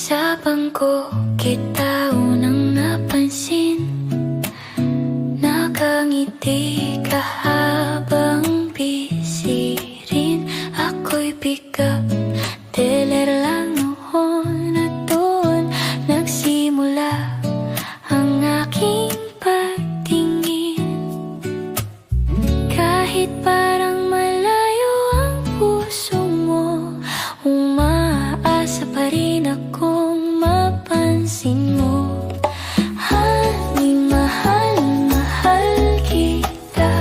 Sa bangko kita unang napansin, nakangiti ka habang busy rin. Ako'y pick up, teler lang noon, at doon nagsimula ang aking pagtingin. Kahit parang malayo ang puso mo, umaasa pa rin akong mapansin mo. Honey, mahal, mahal kita.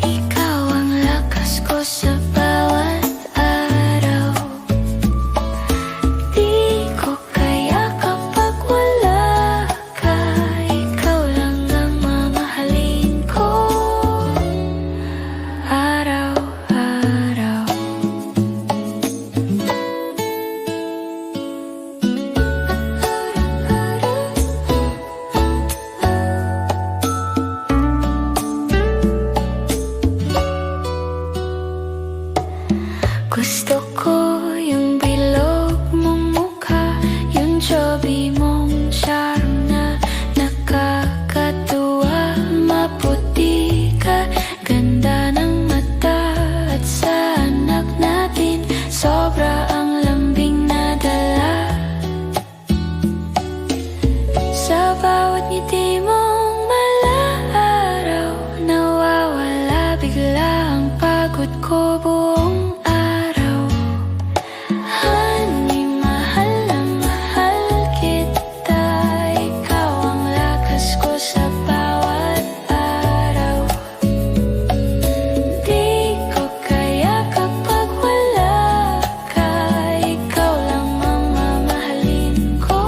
Ikaw ang lakas ko sa bawat araw. Di ko kaya kapag wala ka. Ikaw lang ang mamahalin ko araw-araw. Gusto ko yung bilog mong mukha, yung chubby mong charm na nakakatuwa. Maputi ka, ganda ng mata, at sa anak natin sobra ang lambing na dala. Sa bawat ngiti mong malaaraw, nawawala bigla ang pagod ko buong araw. Honey, mahal na mahal kita. Ikaw ang lakas ko sa bawat araw. Di ko kaya kapag wala ka. Ikaw lang ang mamahalin ko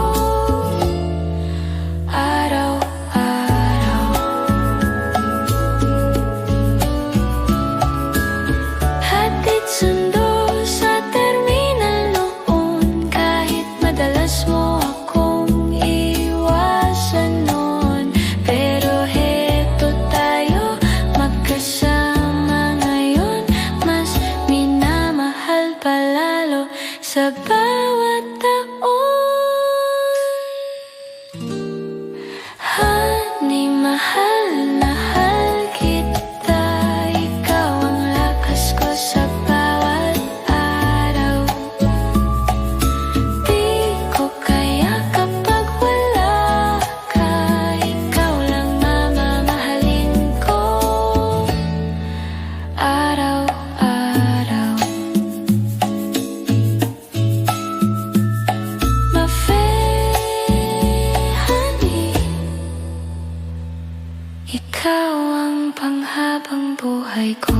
araw-araw. Hatid sundo sa terminal noon, kahit madalas mo akong iwasan noon. Pero heto tayo, magkasama ngayon. Mas minamahal pa lalo sa bawat taon. Honey, mahal na mahal kita. Ikaw ang lakas ko sa bawat araw. Di ko kaya kapag wala ka. Ikaw lang mamamahalin ko araw-araw. Honey, ikaw ang panghabang buhay ko.